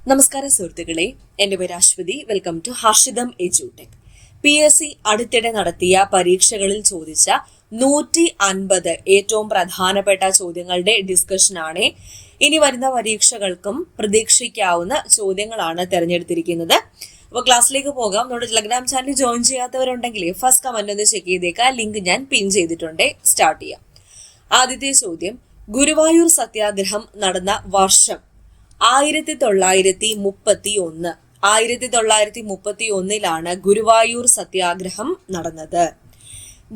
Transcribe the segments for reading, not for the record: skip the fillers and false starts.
നമസ്കാരം സുഹൃത്തുക്കളെ, എന്റെ പേര് അശ്വതി. വെൽക്കം ടു ഹർഷിതം എജ്യൂടെക്. PSC അടുത്തിടെ നടത്തിയ പരീക്ഷകളിൽ ചോദിച്ച 150 ഏറ്റവും പ്രധാനപ്പെട്ട ചോദ്യങ്ങളുടെ ഡിസ്കഷനാണ് ഇനി വരുന്ന പരീക്ഷകൾക്കും പ്രതീക്ഷിക്കാവുന്ന ചോദ്യങ്ങളാണ് തിരഞ്ഞെടുത്തിരിക്കുന്നത്. അപ്പോൾ ക്ലാസ്സിലേക്ക് പോകാം. നമ്മുടെ ടെലഗ്രാം ചാനൽ ജോയിൻ ചെയ്യാത്തവരുണ്ടെങ്കിൽ ഫസ്റ്റ് കമന്റ് ഒന്ന് ചെക്ക് ചെയ്തേക്കാം. ലിങ്ക് ഞാൻ പിൻ ചെയ്തിട്ടുണ്ട്. സ്റ്റാർട്ട് ചെയ്യാം. ആദ്യത്തെ ചോദ്യം, ഗുരുവായൂർ സത്യാഗ്രഹം നടന്ന വർഷം 1931. 1931 ഗുരുവായൂർ സത്യാഗ്രഹം നടന്നത്.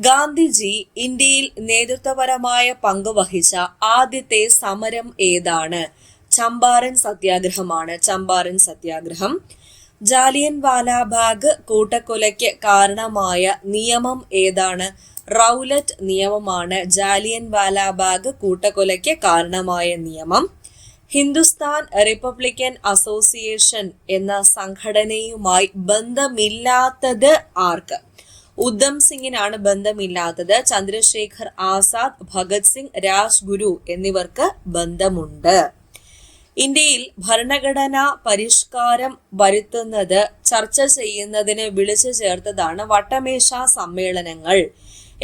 ഗാന്ധിജി ഇന്ത്യയിൽ നേതൃത്വപരമായ പങ്ക് വഹിച്ച ആദ്യത്തെ സമരം ഏതാണ്? ചമ്പാരൻ സത്യാഗ്രഹമാണ്. ചമ്പാരൻ സത്യാഗ്രഹം. ജാലിയൻ വാലാബാഗ് കൂട്ടക്കൊലയ്ക്ക് കാരണമായ നിയമം ഏതാണ്? റൗലറ്റ് നിയമമാണ് ജാലിയൻ വാലാബാഗ് കൂട്ടക്കൊലയ്ക്ക് കാരണമായ നിയമം. ഹിന്ദുസ്ഥാൻ റിപ്പബ്ലിക്കൻ അസോസിയേഷൻ എന്ന സംഘടനയുമായി ബന്ധമില്ലാത്തത് ആർക്ക്? ഉദ്ധം സിംഗിനാണ് ബന്ധമില്ലാത്തത്. ചന്ദ്രശേഖർ ആസാദ്, ഭഗത് സിംഗ്, രാജ്ഗുരു എന്നിവർക്ക് ബന്ധമുണ്ട്. ഇന്ത്യയിൽ ഭരണഘടനാ പരിഷ്കാരം വരുത്തുന്നത് ചർച്ച ചെയ്യുന്നതിന് വിളിച്ചു ചേർത്തതാണ് വട്ടമേശ സമ്മേളനങ്ങൾ.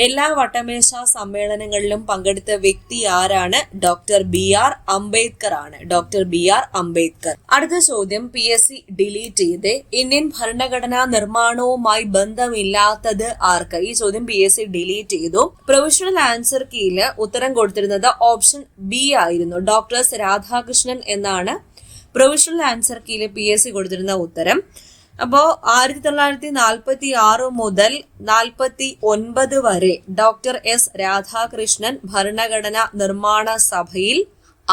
എല്ലാ വട്ടമേശ സമ്മേളനങ്ങളിലും പങ്കെടുത്ത വ്യക്തി ആരാണ്? ഡോക്ടർ BR അംബേദ്കർ ആണ്. Doctor BR Ambedkar. അടുത്ത ചോദ്യം PSC ഡിലീറ്റ് ചെയ്ത് ഇന്ത്യൻ ഭരണഘടനാ നിർമ്മാണവുമായി ബന്ധമില്ലാത്തത് ആർക്ക്? ഈ ചോദ്യം PSC ഡിലീറ്റ് ചെയ്തു. പ്രൊവിഷണൽ ആൻസർ കീയില് ഉത്തരം കൊടുത്തിരുന്നത് ഓപ്ഷൻ ബി ആയിരുന്നു. ഡോക്ടർ രാധാകൃഷ്ണൻ എന്നാണ് പ്രൊവിഷണൽ ആൻസർ കീയില് PSC കൊടുത്തിരുന്ന ഉത്തരം. അപ്പോ 1946 മുതൽ 49 വരെ ഡോക്ടർ S രാധാകൃഷ്ണൻ ഭരണഘടനാ നിർമ്മാണ സഭയിൽ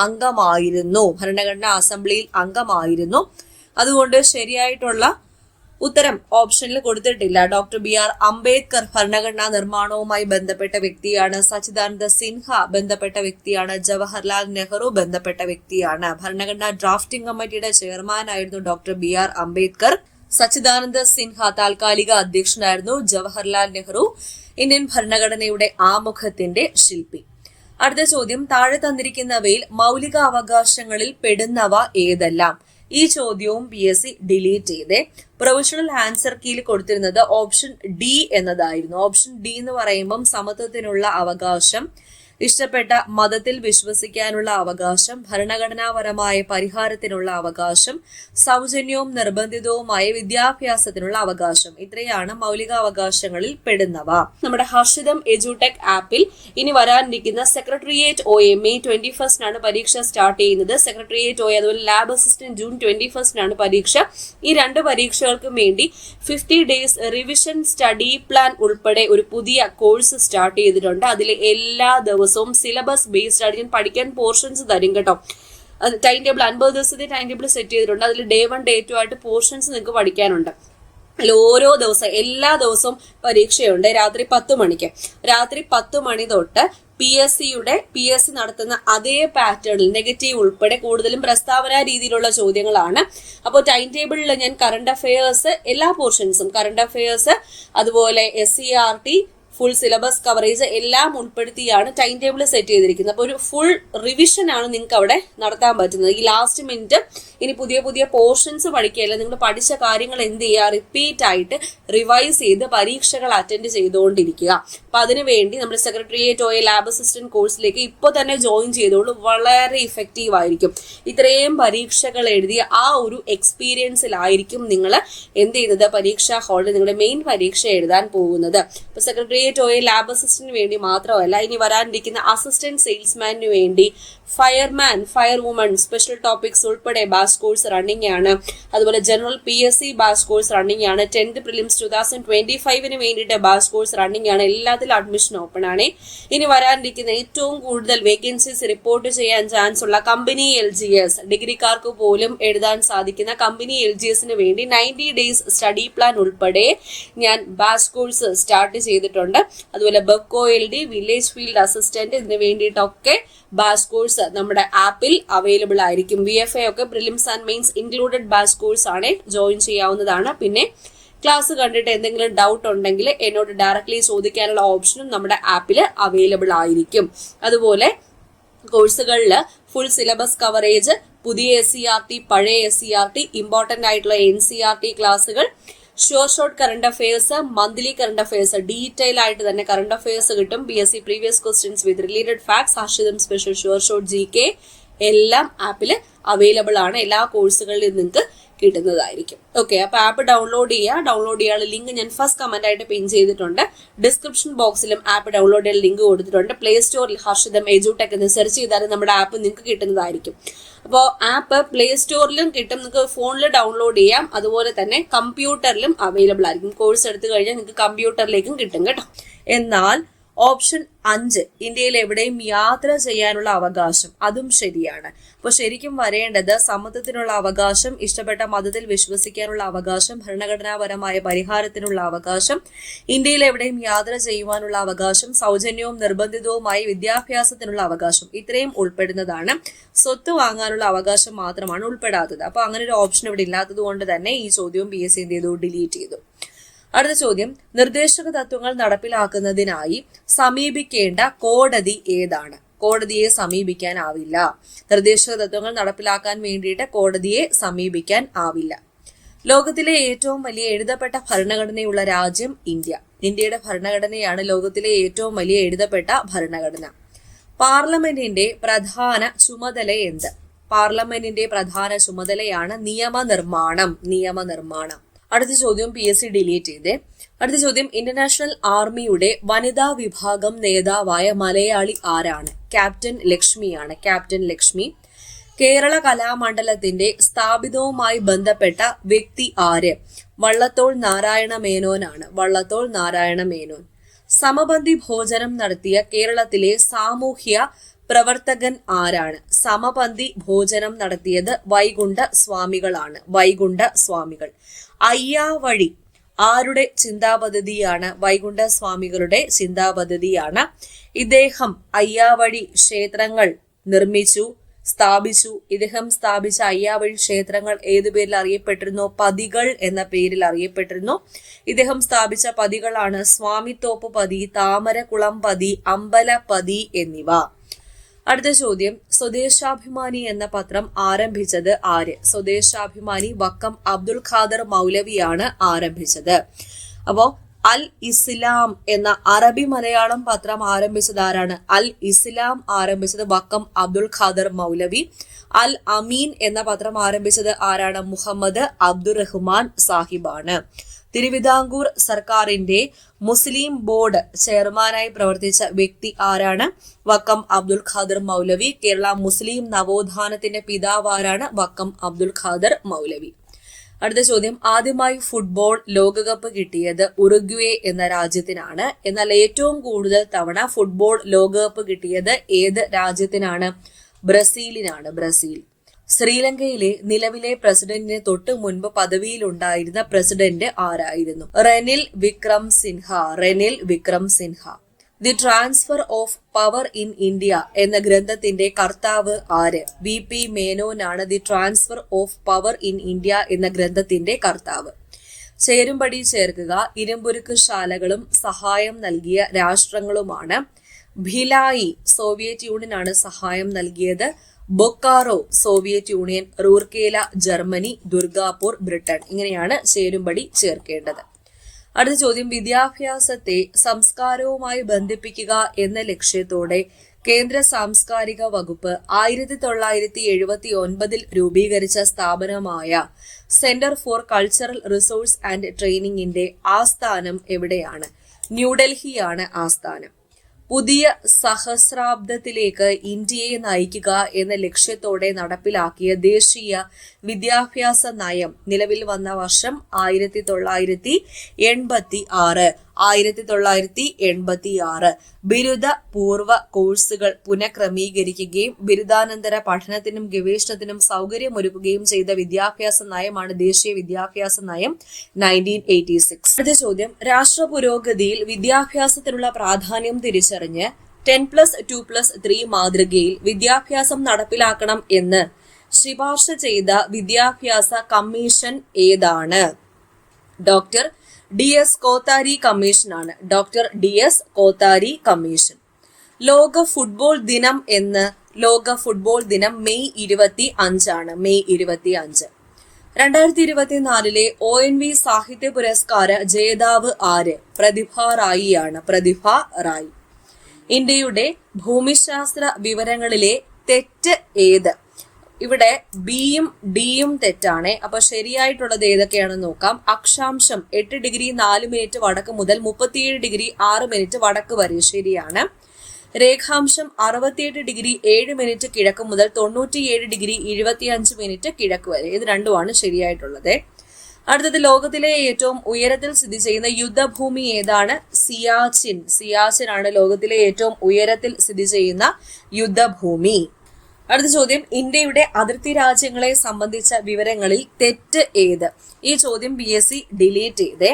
അംഗമായിരുന്നു. ഭരണഘടനാ അസംബ്ലിയിൽ അംഗമായിരുന്നു. അതുകൊണ്ട് ശരിയായിട്ടുള്ള ഉത്തരം ഓപ്ഷനിൽ കൊടുത്തിട്ടില്ല. ഡോക്ടർ BR അംബേദ്കർ ഭരണഘടനാ നിർമ്മാണവുമായി ബന്ധപ്പെട്ട വ്യക്തിയാണ്. സച്ചിദാനന്ദ സിൻഹ ബന്ധപ്പെട്ട വ്യക്തിയാണ്. ജവഹർലാൽ നെഹ്റു ബന്ധപ്പെട്ട വ്യക്തിയാണ്. ഭരണഘടനാ ഡ്രാഫ്റ്റിംഗ് കമ്മിറ്റിയുടെ ചെയർമാനായിരുന്നു ഡോക്ടർ BR അംബേദ്കർ. സച്ചിദാനന്ദ സിൻഹ താൽക്കാലിക അധ്യക്ഷനായിരുന്നു. ജവഹർലാൽ നെഹ്റു ഇന്ത്യൻ ഭരണഘടനയുടെ ആമുഖത്തിന്റെ ശില്പി. അടുത്ത ചോദ്യം, താഴെ തന്നിരിക്കുന്നവയിൽ മൗലിക അവകാശങ്ങളിൽ പെടുന്നവ ഏതെല്ലാം? ഈ ചോദ്യവും PSC ഡിലീറ്റ് ചെയ്തേ. പ്രൊവിഷണൽ ആൻസർ കീയിൽ കൊടുത്തിരുന്നത് ഓപ്ഷൻ D എന്നതായിരുന്നു. ഓപ്ഷൻ D എന്ന് പറയുമ്പം സമത്വത്തിനുള്ള അവകാശം, ഇഷ്ടപ്പെട്ട മതത്തിൽ വിശ്വസിക്കാനുള്ള അവകാശം, ഭരണഘടനാപരമായ പരിഹാരത്തിനുള്ള അവകാശം, സൗജന്യവും നിർബന്ധിതവുമായ വിദ്യാഭ്യാസത്തിനുള്ള അവകാശം. ഇത്രയാണ് മൗലിക അവകാശങ്ങളിൽ പെടുന്നവ. നമ്മുടെ ഹർഷിതം എജ്യൂടെക് ആപ്പിൽ ഇനി വരാനിരിക്കുന്ന സെക്രട്ടേറിയറ്റ് OA May 21 പരീക്ഷ സ്റ്റാർട്ട് ചെയ്യുന്നത്. സെക്രട്ടേറിയറ്റ് OA അതുപോലെ ലാബ് അസിസ്റ്റന്റ് June 21 പരീക്ഷ. ഈ രണ്ട് പരീക്ഷകൾക്കും വേണ്ടി 50 days റിവിഷൻ സ്റ്റഡി പ്ലാൻ ഉൾപ്പെടെ ഒരു പുതിയ കോഴ്സ് സ്റ്റാർട്ട് ചെയ്തിട്ടുണ്ട്. അതിൽ എല്ലാ ദിവസവും സിലബസ് ബേസ്ഡ് ആയിട്ട് ഞാൻ പഠിക്കാൻ പോർഷൻസ് തരും കേട്ടോ. ടൈം ടേബിൾ 50 ദിവസത്തെ ടൈം ടേബിൾ സെറ്റ് ചെയ്തിട്ടുണ്ട്. അതിൽ Day 1 Day 2 ആയിട്ട് പോർഷൻസ് നിങ്ങൾക്ക് പഠിക്കാനുണ്ട്. അതിൽ ഓരോ ദിവസം എല്ലാ ദിവസവും പരീക്ഷയുണ്ട്. രാത്രി 10 മണിക്ക്. രാത്രി 10 മണി തൊട്ട് PSC നടത്തുന്ന അതേ പാറ്റേണിൽ നെഗറ്റീവ് ഉൾപ്പെടെ കൂടുതലും പ്രസ്താവന രീതിയിലുള്ള ചോദ്യങ്ങളാണ്. അപ്പോൾ ടൈം ടേബിളിൽ ഞാൻ കറണ്ട് അഫയേഴ്സ് എല്ലാ പോർഷൻസും, കറണ്ട് അഫയേഴ്സ് അതുപോലെ SCERT ഫുൾ സിലബസ് കവറേജ് എല്ലാം ഉൾപ്പെടുത്തിയാണ് ടൈം ടേബിൾ സെറ്റ് ചെയ്തിരിക്കുന്നത്. അപ്പോൾ ഒരു ഫുൾ റിവിഷൻ ആണ് നിങ്ങൾക്ക് അവിടെ നടത്താൻ പറ്റുന്നത്. ഈ ലാസ്റ്റ് മിനിറ്റ് ഇനി പുതിയ പുതിയ പോർഷൻസ് പഠിക്കുകയല്ല, നിങ്ങൾ പഠിച്ച കാര്യങ്ങൾ എന്ത് ചെയ്യുക, റിപ്പീറ്റ് ആയിട്ട് റിവൈസ് ചെയ്ത് പരീക്ഷകൾ അറ്റൻഡ് ചെയ്തുകൊണ്ടിരിക്കുക. അപ്പൊ അതിനുവേണ്ടി നമ്മുടെ സെക്രട്ടേറിയറ്റ് OA ലാബ് അസിസ്റ്റന്റ് കോഴ്സിലേക്ക് ഇപ്പോൾ തന്നെ ജോയിൻ ചെയ്തോളൂ. വളരെ ഇഫക്റ്റീവ് ആയിരിക്കും. ഇത്രയും പരീക്ഷകൾ എഴുതിയ ആ ഒരു എക്സ്പീരിയൻസിലായിരിക്കും നിങ്ങൾ എന്ത് ചെയ്യുന്നത്, പരീക്ഷാ ഹാളിൽ നിങ്ങളുടെ മെയിൻ പരീക്ഷ എഴുതാൻ പോകുന്നത്. അപ്പൊ സെക്രട്ടേറിയറ്റ് OA ലാബ് അസിസ്റ്റന്റിന് വേണ്ടി മാത്രമല്ല, ഇനി വരാനിരിക്കുന്ന അസിസ്റ്റന്റ് സെയിൽസ്മാനു വേണ്ടി, fireman, fire woman, special topics ഉൾപ്പെടെ ബാച്ച് കോഴ്സ് റണ്ണിംഗ് ആണ്. അതുപോലെ general PSC batch course running ആണ്. 10th പ്രിലിംസ് 2025 വേണ്ടിയിട്ട് ബാച്ച് കോഴ്സ് റണ്ണിംഗ് ആണ്. എല്ലാത്തിലും അഡ്മിഷൻ ഓപ്പൺ ആണ്. ഇനി വരാനിരിക്കുന്ന ഏറ്റവും കൂടുതൽ വേക്കൻസീസ് റിപ്പോർട്ട് ചെയ്യാൻ ചാൻസ് ഉള്ള കമ്പനി LGS, ഡിഗ്രിക്കാർക്ക് പോലും എഴുതാൻ സാധിക്കുന്ന കമ്പനി LGSന് വേണ്ടി 90 days സ്റ്റഡി പ്ലാൻ ഉൾപ്പെടെ ഞാൻ ബാച്ച് കോഴ്സ് സ്റ്റാർട്ട് ചെയ്തിട്ടുണ്ട്. അതുപോലെ Bevco LD, village field assistant ഇതിന് വേണ്ടിയിട്ടൊക്കെ ബാച്ച് കോഴ്സ് നമ്മുടെ ആപ്പിൽ അവൈലബിൾ ആയിരിക്കും. VFA ഒക്കെ prelims and mains included batch course ആണ്. ജോയിൻ ചെയ്യാവുന്നതാണ്. പിന്നെ ക്ലാസ് കണ്ടിട്ട് എന്തെങ്കിലും ഡൗട്ട് ഉണ്ടെങ്കിൽ എന്നോട് ഡയറക്ട്ലി ചോദിക്കാനുള്ള ഓപ്ഷനും നമ്മുടെ ആപ്പിൽ അവൈലബിൾ ആയിരിക്കും. അതുപോലെ കോഴ്സുകളിൽ ഫുൾ സിലബസ് കവറേജ്, പുതിയ SCERT, പഴയ SCERT, ഇമ്പോർട്ടന്റ് ആയിട്ടുള്ള NCERT ക്ലാസ്സുകൾ, short current affairs, monthly current affairs, detail ആയിട്ട് തന്നെ കറണ്ട് അഫയേഴ്സ് കിട്ടും. PSC previous questions with related facts, Harshitham special short GK എല്ലാം ആപ്പിൽ അവൈലബിൾ ആണ്. എല്ലാ കോഴ്സുകളിലും നിങ്ങൾക്ക് കിട്ടുന്നതായിരിക്കും. ഓക്കെ, അപ്പൊ ആപ്പ് ഡൗൺലോഡ് ചെയ്യാനുള്ള ലിങ്ക് ഞാൻ ഫസ്റ്റ് കമന്റ് ആയിട്ട് പിൻ ചെയ്തിട്ടുണ്ട്. ഡിസ്ക്രിപ്ഷൻ ബോക്സിലും ആപ്പ് ഡൗൺലോഡ് ചെയ്യാൻ ലിങ്ക് കൊടുത്തിട്ടുണ്ട്. പ്ലേ സ്റ്റോറിൽ ഹർഷിതം എജുടെക് എന്ന് സെർച്ച് ചെയ്താൽ നമ്മുടെ ആപ്പ് നിങ്ങൾക്ക് കിട്ടുന്നതായിരിക്കും. അപ്പോൾ ആപ്പ് പ്ലേ സ്റ്റോറിലും കിട്ടും, നിങ്ങൾക്ക് ഫോണിൽ ഡൗൺലോഡ് ചെയ്യാം, അതുപോലെ തന്നെ കമ്പ്യൂട്ടറിലും അവൈലബിൾ ആയിരിക്കും. കോഴ്സ് എടുത്തു കഴിഞ്ഞാൽ നിങ്ങൾക്ക് കമ്പ്യൂട്ടറിലേക്കും കിട്ടും കേട്ടോ. എന്നാൽ ഓപ്ഷൻ 5 ഇന്ത്യയിൽ എവിടെയും യാത്ര ചെയ്യാനുള്ള അവകാശം, അതും ശരിയാണ്. അപ്പോൾ ശരിക്കും വരേണ്ടത് സമത്വത്തിനുള്ള അവകാശം, ഇഷ്ടപ്പെട്ട മതത്തിൽ വിശ്വസിക്കാനുള്ള അവകാശം, ഭരണഘടനാപരമായ പരിഹാരത്തിനുള്ള അവകാശം, ഇന്ത്യയിൽ എവിടെയും യാത്ര ചെയ്യുവാനുള്ള അവകാശം, സൗജന്യവും നിർബന്ധിതവുമായി വിദ്യാഭ്യാസത്തിനുള്ള അവകാശം, ഇത്രയും ഉൾപ്പെടുന്നതാണ്. സ്വത്ത് വാങ്ങാനുള്ള അവകാശം മാത്രമാണ് ഉൾപ്പെടാത്തത്. അപ്പൊ അങ്ങനെ ഒരു ഓപ്ഷൻ ഇവിടെ ഇല്ലാത്തത് കൊണ്ട് തന്നെ ഈ ചോദ്യവും PSC എന്ത് ചെയ്തു, ഡിലീറ്റ് ചെയ്തു. അടുത്ത ചോദ്യം, നിർദ്ദേശക തത്വങ്ങൾ നടപ്പിലാക്കുന്നതിനായി സമീപിക്കേണ്ട കോടതി ഏതാണ്? കോടതിയെ സമീപിക്കാനാവില്ല. നിർദ്ദേശക തത്വങ്ങൾ നടപ്പിലാക്കാൻ വേണ്ടിയിട്ട് കോടതിയെ സമീപിക്കാൻ ആവില്ല. ലോകത്തിലെ ഏറ്റവും വലിയ എഴുതപ്പെട്ട ഭരണഘടനയുള്ള രാജ്യം ഇന്ത്യ. ഇന്ത്യയുടെ ഭരണഘടനയാണ് ലോകത്തിലെ ഏറ്റവും വലിയ എഴുതപ്പെട്ട ഭരണഘടന. പാർലമെന്റിന്റെ പ്രധാന ചുമതല എന്ത്? പാർലമെന്റിന്റെ പ്രധാന ചുമതലയാണ് നിയമനിർമ്മാണം. അടുത്ത ചോദ്യം PSC ഡിലീറ്റ് ചെയ്തേ. അടുത്ത ചോദ്യം, ഇന്റർനാഷണൽ ആർമിയുടെ വനിതാ വിഭാഗം നേതാവായ മലയാളി ആരാണ്? ക്യാപ്റ്റൻ ലക്ഷ്മിയാണ്. ക്യാപ്റ്റൻ ലക്ഷ്മി. കേരള കലാമണ്ഡലത്തിന്റെ സ്ഥാപിതവുമായി ബന്ധപ്പെട്ട വ്യക്തി ആര്? വള്ളത്തോൾ നാരായണ മേനോനാണ്. വള്ളത്തോൾ നാരായണ മേനോൻ. സമപന്തി ഭോജനം നടത്തിയ കേരളത്തിലെ സാമൂഹ്യ പ്രവർത്തകൻ ആരാണ്? സമപന്തി ഭോജനം നടത്തിയത് വൈകുണ്ഠ സ്വാമികളാണ്. വൈകുണ്ഠ സ്വാമികൾ. അയ്യാവഴി ആരുടെ ചിന്താപദ്ധതിയാണ്? വൈകുണ്ഠ സ്വാമികളുടെ ചിന്താപദ്ധതിയാണ്. ഇദ്ദേഹം അയ്യാവഴി ക്ഷേത്രങ്ങൾ സ്ഥാപിച്ചു. ഇദ്ദേഹം സ്ഥാപിച്ച അയ്യാവഴി ക്ഷേത്രങ്ങൾ ഏതു പേരിൽ അറിയപ്പെട്ടിരുന്നു? പതികൾ എന്ന പേരിൽ അറിയപ്പെട്ടിരുന്നു. ഇദ്ദേഹം സ്ഥാപിച്ച പതികളാണ് സ്വാമിത്തോപ്പ് പതി, താമരകുളം പതി, അമ്പലപതി എന്നിവ. അടുത്ത ചോദ്യം, സ്വദേശാഭിമാനി എന്ന പത്രം ആരംഭിച്ചത് ആര്? സ്വദേശാഭിമാനി വക്കം അബ്ദുൽ ഖാദർ മൗലവിയാണ് ആരംഭിച്ചത്. അപ്പോ അൽ ഇസ്ലാം എന്ന അറബി മലയാളം പത്രം ആരംഭിച്ചത് ആരാണ്? അൽ ഇസ്ലാം ആരംഭിച്ചത് വക്കം അബ്ദുൽ ഖാദർ മൗലവി. അൽ അമീൻ എന്ന പത്രം ആരംഭിച്ചത് ആരാണ്? മുഹമ്മദ് അബ്ദുറഹ്മാൻ സാഹിബാണ്. തിരുവിതാംകൂർ സർക്കാരിന്റെ മുസ്ലിം ബോർഡ് ചെയർമാനായി പ്രവർത്തിച്ച വ്യക്തി ആരാണ്? വക്കം അബ്ദുൽ ഖാദർ മൗലവി. കേരള മുസ്ലിം നവോത്ഥാനത്തിന്റെ പിതാവ് ആരാണ്? വക്കം അബ്ദുൽ ഖാദർ മൗലവി. അടുത്ത ചോദ്യം, ആദ്യമായി ഫുട്ബോൾ ലോകകപ്പ് കിട്ടിയത് ഉറുഗ്വേ എന്ന രാജ്യത്തിനാണ്. എന്നാൽ ഏറ്റവും കൂടുതൽ തവണ ഫുട്ബോൾ ലോകകപ്പ് കിട്ടിയത് ഏത് രാജ്യത്തിനാണ്? ബ്രസീലിനാണ്. ബ്രസീൽ. ശ്രീലങ്കയിലെ നിലവിലെ പ്രസിഡന്റിന് തൊട്ട് മുൻപ് പദവിയിലുണ്ടായിരുന്ന പ്രസിഡന്റ് ആരായിരുന്നു? Ranil Wickremesinghe. The transfer of power in India എന്ന ഗ്രന്ഥത്തിന്റെ കർത്താവ് ആര്? VP മേനോനാണ് the transfer of power in India എന്ന ഗ്രന്ഥത്തിന്റെ കർത്താവ്. ചേരുംപടി ചേർക്കുക. ഇരുമ്പുരുക്ക് ശാലകളും സഹായം നൽകിയ രാഷ്ട്രങ്ങളുമാണ്. ഭിലായി സോവിയറ്റ് യൂണിയനാണ് സഹായം നൽകിയത്. Bokaro Soviet union, Rourkela Germany, Durgapur Britain. ഇങ്ങനെയാണ് ചേരുംപടി ചേർക്കേണ്ടത്. അടുത്ത ചോദ്യം, വിദ്യാഭ്യാസത്തെ സംസ്കാരവുമായി ബന്ധിപ്പിക്കുക എന്ന ലക്ഷ്യത്തോടെ കേന്ദ്ര സാംസ്കാരിക വകുപ്പ് 1979 രൂപീകരിച്ച സ്ഥാപനമായ centre for cultural resource and ട്രെയിനിങ്ങിന്റെ ആസ്ഥാനം എവിടെയാണ്? ന്യൂഡൽഹിയാണ് ആസ്ഥാനം. പുതിയ സഹസ്രാബ്ദത്തിലേക്ക് ഇന്ത്യയെ നയിക്കുക എന്ന ലക്ഷ്യത്തോടെ നടപ്പിലാക്കിയ ദേശീയ വിദ്യാഭ്യാസ നയം നിലവിൽ വന്ന വർഷം 1986. ബിരുദ പൂർവ്വ കോഴ്സുകൾ പുനഃക്രമീകരിക്കുകയും ബിരുദാനന്തര പഠനത്തിനും ഗവേഷണത്തിനും സൗകര്യമൊരുക്കുകയും ചെയ്ത വിദ്യാഭ്യാസ നയമാണ് ദേശീയ വിദ്യാഭ്യാസ നയം 1986. അടുത്ത ചോദ്യം, രാഷ്ട്ര പുരോഗതിയിൽ വിദ്യാഭ്യാസത്തിനുള്ള പ്രാധാന്യം തിരിച്ചറിഞ്ഞ് 10+2+3 മാതൃകയിൽ വിദ്യാഭ്യാസം നടപ്പിലാക്കണം എന്ന് ശുപാർശ ചെയ്ത വിദ്യാഭ്യാസ കമ്മീഷൻ ഏതാണ്? ഡോക്ടർ DS കോത്താരി കമ്മീഷനാണ്. Doctor DS Kothari commission. ലോക ഫുട്ബോൾ ദിനം എന്ന് ലോക ഫുട്ബോൾ ദിനം മെയ് 25 മെയ് 25. 2024 ONV സാഹിത്യ പുരസ്കാര ജേതാവ് ആര്? പ്രതിഭ റായിയാണ്. പ്രതിഭ റായി. ഇന്ത്യയുടെ ഭൂമിശാസ്ത്ര വിവരങ്ങളിലെ തെറ്റ് ഏത്? ഇവിടെ ബിയും ഡിയും തെറ്റാണ്. അപ്പൊ ശരിയായിട്ടുള്ളത് ഏതൊക്കെയാണെന്ന് നോക്കാം. അക്ഷാംശം 8 ഡിഗ്രി 4 മിനിറ്റ് വടക്ക് മുതൽ 37 ഡിഗ്രി 6 മിനിറ്റ് വടക്ക് വരെ ശരിയാണ്. രേഖാംശം 68 ഡിഗ്രി 7 മിനിറ്റ് കിഴക്ക് മുതൽ 97 ഡിഗ്രി 25 മിനിറ്റ് കിഴക്ക് വരെ. ഇത് രണ്ടുമാണ് ശരിയായിട്ടുള്ളത്. അടുത്തത് ലോകത്തിലെ ഏറ്റവും ഉയരത്തിൽ സ്ഥിതി ചെയ്യുന്ന യുദ്ധഭൂമി ഏതാണ്? സിയാച്ചിൻ. സിയാച്ചിൻ ആണ് ലോകത്തിലെ ഏറ്റവും ഉയരത്തിൽ സ്ഥിതി ചെയ്യുന്ന യുദ്ധഭൂമി. അടുത്ത ചോദ്യം, ഇന്ത്യയുടെ അതിർത്തി രാജ്യങ്ങളെ സംബന്ധിച്ച വിവരങ്ങളിൽ തെറ്റ് ഏത്? ഈ ചോദ്യം PSC ഡിലീറ്റ് ചെയ്തേ.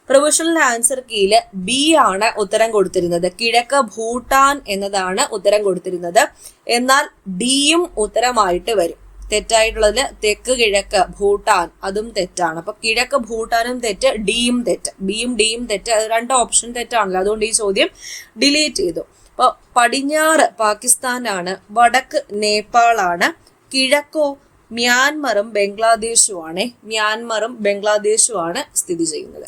പ്രൊവിഷണൽ ആൻസർ കീയില് ബി ആണ് ഉത്തരം കൊടുത്തിരുന്നത്. കിഴക്ക് ഭൂട്ടാൻ എന്നതാണ് ഉത്തരം കൊടുത്തിരുന്നത്. എന്നാൽ ഡിയും ഉത്തരമായിട്ട് വരും. തെറ്റായിട്ടുള്ളതിൽ തെക്ക് കിഴക്ക് ഭൂട്ടാൻ, അതും തെറ്റാണ്. അപ്പൊ കിഴക്ക് ഭൂട്ടാനും തെറ്റ്, ഡിയും തെറ്റ്. ബിയും ഡിയും തെറ്റ്. അത് രണ്ട് ഓപ്ഷൻ തെറ്റാണല്ലോ. അതുകൊണ്ട് ഈ ചോദ്യം ഡിലീറ്റ് ചെയ്തു. അപ്പൊ പടിഞ്ഞാറ് പാകിസ്ഥാനാണ്, വടക്ക് നേപ്പാളാണ്, കിഴക്കോ മ്യാൻമറും ബംഗ്ലാദേശുമാണ്. മ്യാൻമറും ബംഗ്ലാദേശുമാണ് സ്ഥിതി ചെയ്യുന്നത്.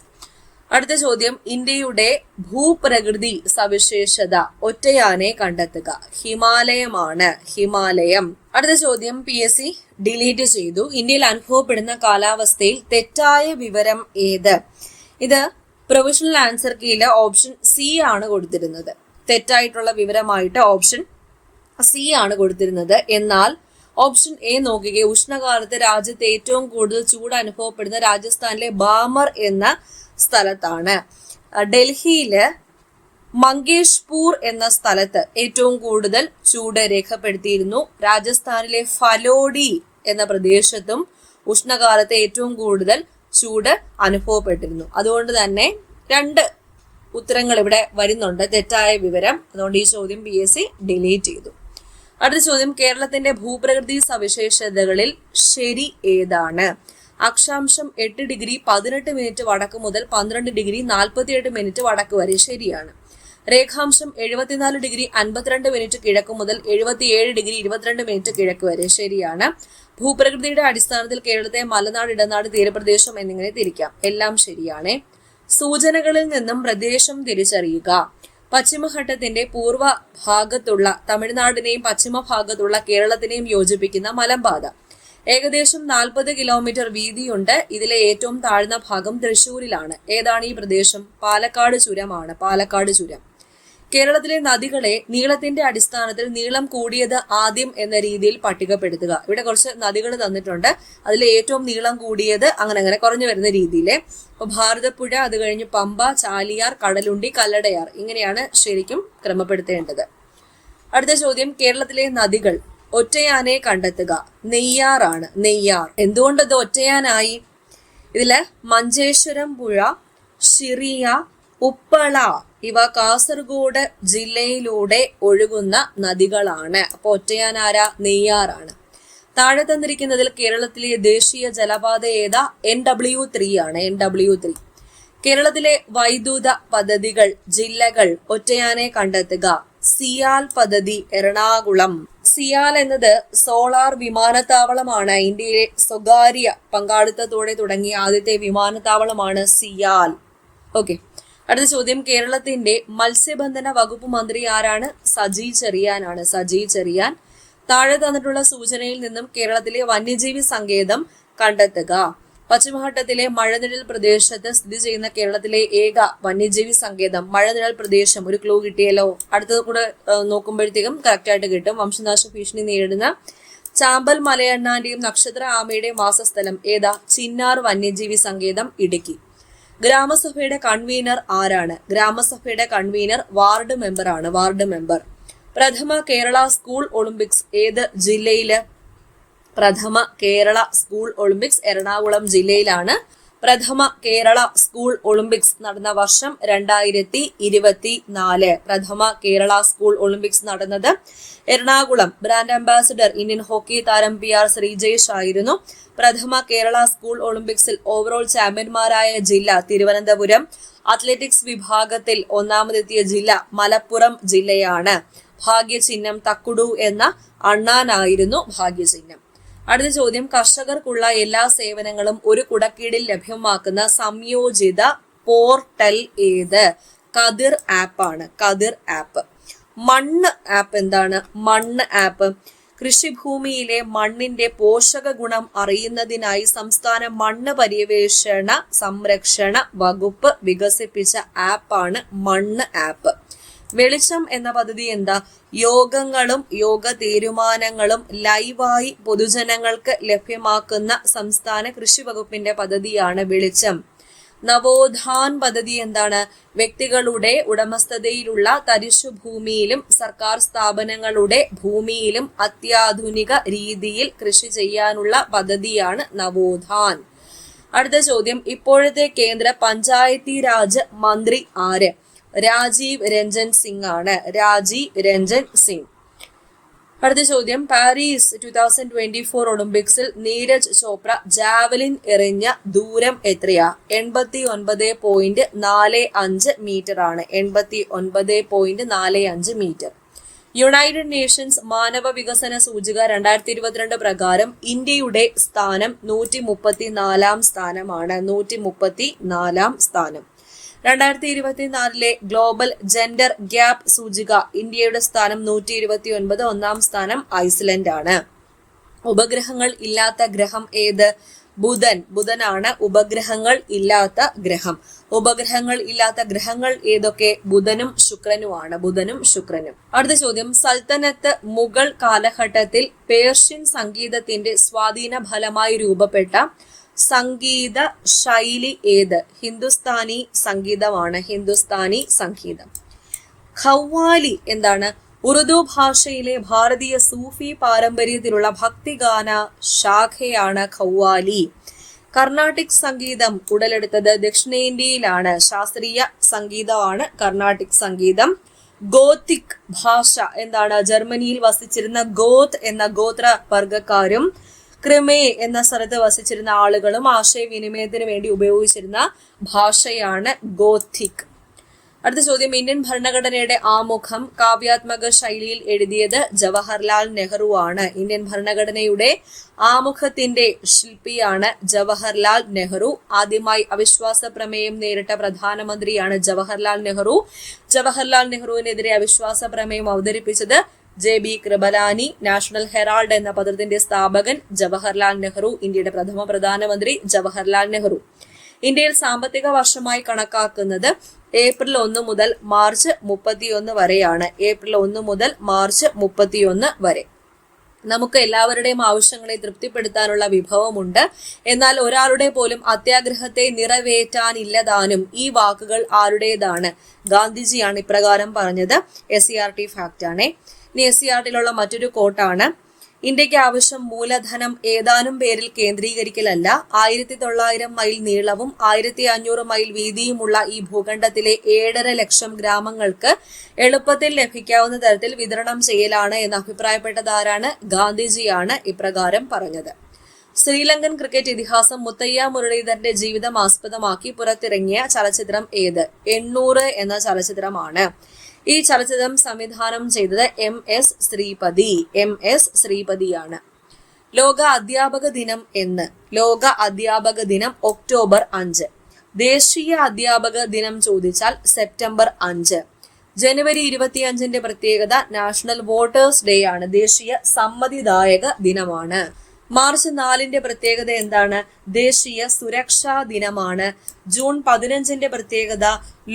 അടുത്ത ചോദ്യം, ഇന്ത്യയുടെ ഭൂപ്രകൃതി സവിശേഷത ഒറ്റയാനെ കണ്ടെത്തുക. ഹിമാലയമാണ്. ഹിമാലയം. അടുത്ത ചോദ്യം PSC ഡിലീറ്റ് ചെയ്തു. ഇന്ത്യയിൽ അനുഭവപ്പെടുന്ന കാലാവസ്ഥയിൽ തെറ്റായ വിവരം ഏത്? ഇത് പ്രൊവിഷണൽ ആൻസർ കീയില് ഓപ്ഷൻ സി ആണ് കൊടുത്തിരുന്നത്. തെറ്റായിട്ടുള്ള വിവരമായിട്ട് ഓപ്ഷൻ സി ആണ് കൊടുത്തിരുന്നത്. എന്നാൽ ഓപ്ഷൻ എ നോക്കുകയെ, ഉഷ്ണകാലത്ത് രാജ്യത്ത് ഏറ്റവും കൂടുതൽ ചൂട് അനുഭവപ്പെടുന്ന രാജസ്ഥാനിലെ ബാമർ എന്ന സ്ഥലത്താണ്. ഡൽഹിയില് മങ്കേഷ്പൂർ എന്ന സ്ഥലത്ത് ഏറ്റവും കൂടുതൽ ചൂട് രേഖപ്പെടുത്തിയിരുന്നു. രാജസ്ഥാനിലെ ഫലോഡി എന്ന പ്രദേശത്തും ഉഷ്ണകാലത്ത് ഏറ്റവും കൂടുതൽ ചൂട് അനുഭവപ്പെട്ടിരുന്നു. അതുകൊണ്ട് തന്നെ രണ്ട് ഉത്തരങ്ങൾ ഇവിടെ വരുന്നുണ്ട്, തെറ്റായ വിവരം. അതുകൊണ്ട് ഈ ചോദ്യം PSC ഡിലീറ്റ് ചെയ്തു. അടുത്ത ചോദ്യം, കേരളത്തിന്റെ ഭൂപ്രകൃതി സവിശേഷതകളിൽ ശരി ഏതാണ്? അക്ഷാംശം 8 ഡിഗ്രി 18 മിനിറ്റ് വടക്ക് മുതൽ 12 ഡിഗ്രി 48 മിനിറ്റ് വടക്ക് വരെ ശരിയാണ്. രേഖാംശം 74 ഡിഗ്രി 52 മിനിറ്റ് കിഴക്ക് മുതൽ 77 ഡിഗ്രി 22 മിനിറ്റ് കിഴക്ക് വരെ ശരിയാണ്. ഭൂപ്രകൃതിയുടെ അടിസ്ഥാനത്തിൽ കേരളത്തെ മലനാട്, ഇടനാട്, തീരപ്രദേശം എന്നിങ്ങനെ തിരിക്കാം. എല്ലാം ശരിയാണ്. സൂചനകളിൽ നിന്നും പ്രദേശം തിരിച്ചറിയുക. പശ്ചിമഘട്ടത്തിന്റെ പൂർവ്വ ഭാഗത്തുള്ള തമിഴ്നാടിനെയും പശ്ചിമ ഭാഗത്തുള്ള കേരളത്തിനെയും യോജിപ്പിക്കുന്ന മലമ്പാത. ഏകദേശം 40 കിലോമീറ്റർ വീതിയുണ്ട്. ഇതിലെ ഏറ്റവും താഴ്ന്ന ഭാഗം തൃശ്ശൂരിലാണ്. ഏതാണ് ഈ പ്രദേശം? പാലക്കാട് ചുരമാണ്. പാലക്കാട് ചുരം. കേരളത്തിലെ നദികളെ നീളത്തിന്റെ അടിസ്ഥാനത്തിൽ നീളം കൂടിയത് ആദ്യം എന്ന രീതിയിൽ പട്ടികപ്പെടുത്തുക. ഇവിടെ കുറച്ച് നദികൾ തന്നിട്ടുണ്ട്. അതിൽ ഏറ്റവും നീളം കൂടിയത് അങ്ങനെ കുറഞ്ഞു വരുന്ന രീതിയിൽ. അപ്പൊ ഭാരതപ്പുഴ, അത് കഴിഞ്ഞ് പമ്പ, ചാലിയാർ, കടലുണ്ടി, കല്ലടയാർ, ഇങ്ങനെയാണ് ശരിക്കും ക്രമപ്പെടുത്തേണ്ടത്. അടുത്ത ചോദ്യം, കേരളത്തിലെ നദികൾ ഒറ്റയാനെ കണ്ടെത്തുക. നെയ്യാറാണ്. നെയ്യാർ. എന്തുകൊണ്ടത് ഒറ്റയാനായി? ഇതില് മഞ്ചേശ്വരം പുഴ, ഷിറിയ, ഉപ്പള ഇവ കാസർഗോഡ് ജില്ലയിലൂടെ ഒഴുകുന്ന നദികളാണ്. അപ്പൊ ഒറ്റയാനാര? നെയ്യാറാണ്. താഴെ തന്നിരിക്കുന്നതിൽ കേരളത്തിലെ ദേശീയ ജലപാത ഏതാ? NW3 ആണ്. NW3. കേരളത്തിലെ വൈദ്യുത പദ്ധതികൾ, ജില്ലകൾ ഒറ്റയാനെ കണ്ടെത്തുക. സിയാൽ പദ്ധതി എറണാകുളം. സിയാൽ എന്നത് സോളാർ വിമാനത്താവളമാണ്. ഇന്ത്യയിലെ സ്വകാര്യ പങ്കാളിത്തത്തോടെ തുടങ്ങിയ ആദ്യത്തെ വിമാനത്താവളമാണ് സിയാൽ. ഓക്കെ. അടുത്ത ചോദ്യം, കേരളത്തിന്റെ മത്സ്യബന്ധന വകുപ്പ് മന്ത്രി ആരാണ്? സജി ചെറിയാനാണ്. സജി ചെറിയാൻ. താഴെ തന്നിട്ടുള്ള സൂചനയിൽ നിന്നും കേരളത്തിലെ വന്യജീവി സങ്കേതം കണ്ടെത്തുക. പശ്ചിമഘട്ടത്തിലെ മഴനിഴൽ പ്രദേശത്ത് സ്ഥിതി ചെയ്യുന്ന കേരളത്തിലെ ഏക വന്യജീവി സങ്കേതം. മഴനിഴൽ പ്രദേശം. ഒരു ക്ലൂ കിട്ടിയല്ലോ. അടുത്തത് കൂടെ നോക്കുമ്പോഴത്തേക്കും കറക്റ്റ് ആയിട്ട് കിട്ടും. വംശനാശ ഭീഷണി നേരിടുന്ന ചാമ്പൽ മലയണ്ണാന്റെയും നക്ഷത്ര ആമയുടെയും വാസസ്ഥലം ഏതാ? ചിന്നാർ വന്യജീവി സങ്കേതം, ഇടുക്കി. ഗ്രാമസഭയുടെ കൺവീനർ ആരാണ്? ഗ്രാമസഭയുടെ കൺവീനർ വാർഡ് മെമ്പർ ആണ്. Ward member. പ്രഥമ കേരള സ്കൂൾ ഒളിമ്പിക്സ് ഏത് ജില്ലയില്? പ്രഥമ കേരള സ്കൂൾ ഒളിമ്പിക്സ് എറണാകുളം ജില്ലയിലാണ്. പ്രഥമ കേരള സ്കൂൾ ഒളിമ്പിക്സ് നടന്ന വർഷം 2024. പ്രഥമ കേരള സ്കൂൾ ഒളിമ്പിക്സ് നടന്നത് Ernakulam. Brand ambassador Indian hockey താരം PR ശ്രീജേഷ് ആയിരുന്നു. പ്രഥമ കേരള സ്കൂൾ ഒളിമ്പിക്സിൽ ഓവറോൾ ചാമ്പ്യന്മാരായ ജില്ല തിരുവനന്തപുരം. അത്ലറ്റിക്സ് വിഭാഗത്തിൽ ഒന്നാമതെത്തിയ ജില്ല മലപ്പുറം ജില്ലയാണ്. ഭാഗ്യചിഹ്നം തക്കുടു എന്ന അണ്ണാനായിരുന്നു ഭാഗ്യചിഹ്നം. അടുത്ത ചോദ്യം, കർഷകർക്കുള്ള എല്ലാ സേവനങ്ങളും ഒരു കുടക്കീഴിൽ ലഭ്യമാക്കുന്ന സംയോജിത പോർട്ടൽ ഏത്? കതിർ ആപ്പ് ആണ്. കതിർ ആപ്പ്. മണ്ണ് ആപ്പ് എന്താണ്? മണ്ണ് ആപ്പ് കൃഷിഭൂമിയിലെ മണ്ണിന്റെ പോഷക ഗുണം അറിയുന്നതിനായി സംസ്ഥാന മണ്ണ് പര്യവേഷണ സംരക്ഷണ വകുപ്പ് വികസിപ്പിച്ച ആപ്പാണ് മണ്ണ് ആപ്പ്. വെളിച്ചം എന്ന പദ്ധതി എന്താ? യോഗങ്ങളും യോഗ തീരുമാനങ്ങളും ലൈവായി പൊതുജനങ്ങൾക്ക് ലഭ്യമാക്കുന്ന സംസ്ഥാന കൃഷി വകുപ്പിന്റെ പദ്ധതിയാണ് വെളിച്ചം. നവോത്ഥാൻ പദ്ധതി എന്താണ്? വ്യക്തികളുടെ ഉടമസ്ഥതയിലുള്ള തരിശുഭൂമിയിലും സർക്കാർ സ്ഥാപനങ്ങളുടെ ഭൂമിയിലും അത്യാധുനിക രീതിയിൽ കൃഷി ചെയ്യാനുള്ള പദ്ധതിയാണ് നവോത്ഥാൻ. അടുത്ത ചോദ്യം, ഇപ്പോഴത്തെ കേന്ദ്ര പഞ്ചായത്തി രാജ് മന്ത്രി ആര്? രാജീവ് രഞ്ജൻ സിംഗ് ആണ്. രാജീവ് രഞ്ജൻ സിംഗ്. അടുത്ത ചോദ്യം, പാരീസ് 2024 ഒളിമ്പിക്സിൽ നീരജ് ചോപ്ര ജാവലിൻ എറിഞ്ഞ ദൂരം എത്രയാ? 89.45 മീറ്റർ ആണ്. 89.45 മീറ്റർ. യുണൈറ്റഡ് നേഷൻസ് മാനവ വികസന സൂചിക 2022 പ്രകാരം ഇന്ത്യയുടെ സ്ഥാനം 134 സ്ഥാനമാണ്. 134 സ്ഥാനം. 2024 ഗ്ലോബൽ ജെൻഡർ ഗ്യാപ്പ് സൂചിക ഇന്ത്യയുടെ സ്ഥാനം 129. 1-ാം സ്ഥാനം ഐസ്ലൻഡ് ആണ്. ഉപഗ്രഹങ്ങൾ ഇല്ലാത്ത ഗ്രഹം ഏത്? ബുധൻ. ബുധനാണ് ഉപഗ്രഹങ്ങൾ ഇല്ലാത്ത ഗ്രഹം. ഉപഗ്രഹങ്ങൾ ഇല്ലാത്ത ഗ്രഹങ്ങൾ ഏതൊക്കെ? ബുധനും ശുക്രനുമാണ്. ബുധനും ശുക്രനും. അടുത്ത ചോദ്യം, സൽത്തനത്ത് മുഗൾ കാലഘട്ടത്തിൽ പേർഷ്യൻ സംഗീതത്തിന്റെ സ്വാധീന ഫലമായി രൂപപ്പെട്ട സംഗീത ശൈലി ഏത്? ഹിന്ദുസ്ഥാനി സംഗീതമാണ്. ഹിന്ദുസ്ഥാനി സംഗീതം. ഖവ്വാലി എന്താണ്? ഉറുദു ഭാഷയിലെ ഭാരതീയ സൂഫി പാരമ്പര്യത്തിലുള്ള ഭക്തിഗാന ശാഖയാണ് ഖവ്വാലി. കർണാട്ടിക് സംഗീതം ഉടലെടുത്തത് ദക്ഷിണേന്ത്യയിലാണ്. ശാസ്ത്രീയ സംഗീതമാണ് കർണാട്ടിക് സംഗീതം. ഗോത്തിക് ഭാഷ എന്താണ്? ജർമ്മനിയിൽ വസിച്ചിരുന്ന ഗോത്ത് എന്ന ഗോത്ര വർഗക്കാരും ക്രിമേ എന്ന സ്ഥലത്ത് വസിച്ചിരുന്ന ആളുകളും ആശയവിനിമയത്തിന് വേണ്ടി ഉപയോഗിച്ചിരുന്ന ഭാഷയാണ് ഗോത്തിക്. അടുത്ത ചോദ്യം, ഇന്ത്യൻ ഭരണഘടനയുടെ ആമുഖം കാവ്യാത്മക ശൈലിയിൽ എഴുതിയത് ജവഹർലാൽ നെഹ്റു ആണ്. ഇന്ത്യൻ ഭരണഘടനയുടെ ആമുഖത്തിന്റെ ശില്പിയാണ് ജവഹർലാൽ നെഹ്റു. ആദ്യമായി അവിശ്വാസ പ്രമേയം നേരിട്ട പ്രധാനമന്ത്രിയാണ് ജവഹർലാൽ നെഹ്റു. ജവഹർലാൽ നെഹ്റുവിനെതിരെ അവിശ്വാസ പ്രമേയം അവതരിപ്പിച്ചത് JB കൃപലാനി. നാഷണൽ ഹെറാൾഡ് എന്ന പത്രത്തിന്റെ സ്ഥാപകൻ ജവഹർലാൽ നെഹ്റു. ഇന്ത്യയുടെ പ്രഥമ പ്രധാനമന്ത്രി ജവഹർലാൽ നെഹ്റു. ഇന്ത്യയിൽ സാമ്പത്തിക വർഷമായി കണക്കാക്കുന്നത് ഏപ്രിൽ 1 മുതൽ മാർച്ച് 31 വരെയാണ്. ഏപ്രിൽ 1 മുതൽ മാർച്ച് 31 വരെ. നമുക്ക് എല്ലാവരുടെയും ആവശ്യങ്ങളെ തൃപ്തിപ്പെടുത്താനുള്ള വിഭവമുണ്ട്. എന്നാൽ ഒരാളുടെ പോലും അത്യാഗ്രഹത്തെ നിറവേറ്റാനില്ലതാനും. ഈ വാക്കുകൾ ആരുടേതാണ്? ഗാന്ധിജിയാണ് ഇപ്രകാരം പറഞ്ഞത്. SCERT ഫാക്ട് ആണ്. ഇനി SCERTയിലുള്ള മറ്റൊരു കോട്ടാണ്, ഇന്ത്യക്ക് ആവശ്യം മൂലധനം ഏതാനും പേരിൽ കേന്ദ്രീകരിക്കലല്ല, 1900 മൈൽ നീളവും 1500 മൈൽ വീതിയുമുള്ള ഈ ഭൂഖണ്ഡത്തിലെ 7.5 ലക്ഷം ഗ്രാമങ്ങൾക്ക് എളുപ്പത്തിൽ ലഭിക്കാവുന്ന തരത്തിൽ വിതരണം ചെയ്യലാണ് എന്ന് അഭിപ്രായപ്പെട്ടതാരാണ്? ഗാന്ധിജിയാണ് ഇപ്രകാരം പറഞ്ഞത്. ശ്രീലങ്കൻ ക്രിക്കറ്റ് ഇതിഹാസം മുത്തയ്യ മുരളീധരന്റെ ജീവിതം ആസ്പദമാക്കി പുറത്തിറങ്ങിയ ചലച്ചിത്രം ഏത്? 800 എന്ന ചലച്ചിത്രമാണ്. ഈ ചലച്ചിത്രം സംവിധാനം ചെയ്തത് MS ശ്രീപതിയാണ്. ലോക അധ്യാപക ദിനം എന്ന്? ലോക അധ്യാപക ദിനം ഒക്ടോബർ 5. ദേശീയ അധ്യാപക ദിനം ചോദിച്ചാൽ സെപ്റ്റംബർ 5. ജനുവരി 25 പ്രത്യേകത നാഷണൽ വോട്ടേഴ്സ് ഡേ ആണ്. ദേശീയ സമ്മതിദായക ദിനമാണ്. മാർച്ച് 4 പ്രത്യേകത എന്താണ്? ദേശീയ സുരക്ഷാ ദിനമാണ്. ജൂൺ 15 പ്രത്യേകത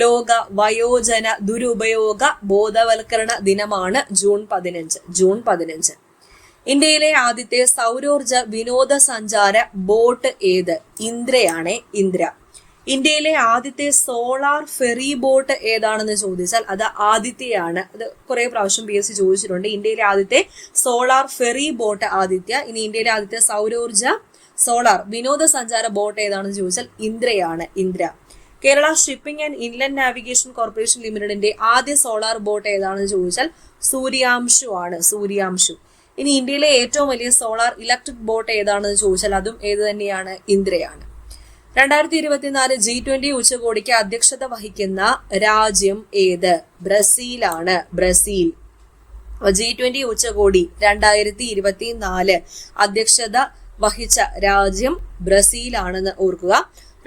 ലോക വയോജന ദുരുപയോഗ ബോധവൽക്കരണ ദിനമാണ്. ജൂൺ 15. ഇന്ത്യയിലെ ആദ്യത്തെ സൗരോർജ വിനോദസഞ്ചാര ബോട്ട് ഏത്? ഇന്ദ്രയാണ്. ഇന്ദ്ര. ഇന്ത്യയിലെ ആദ്യത്തെ സോളാർ ഫെറി ബോട്ട് ഏതാണെന്ന് ചോദിച്ചാൽ അത് ആദിത്യയാണ്. അത് കുറെ പ്രാവശ്യം PSC ചോദിച്ചിട്ടുണ്ട്. ഇന്ത്യയിലെ ആദ്യത്തെ സോളാർ ഫെറി ബോട്ട് ആദിത്യ. ഇനി ഇന്ത്യയിലെ ആദ്യത്തെ സോളാർ വിനോദസഞ്ചാര ബോട്ട് ഏതാണെന്ന് ചോദിച്ചാൽ ഇന്ദ്രയാണ്. Indra. Kerala shipping and inland navigation corporation ലിമിറ്റഡിന്റെ ആദ്യ സോളാർ ബോട്ട് ഏതാണെന്ന് ചോദിച്ചാൽ സൂര്യാംശു ആണ്. സൂര്യാംശു. ഇനി ഇന്ത്യയിലെ ഏറ്റവും വലിയ സോളാർ ഇലക്ട്രിക് ബോട്ട് ഏതാണെന്ന് ചോദിച്ചാൽ അതും ഏത് തന്നെയാണ്? ഇന്ദ്രയാണ്. 2024 G20 ഉച്ചകോടിക്ക് അധ്യക്ഷത വഹിക്കുന്ന രാജ്യം ഏത്? ബ്രസീലാണ്. ബ്രസീൽ. G20 ഉച്ചകോടി 2024 അധ്യക്ഷത വഹിച്ച രാജ്യം ബ്രസീലാണെന്ന് ഓർക്കുക.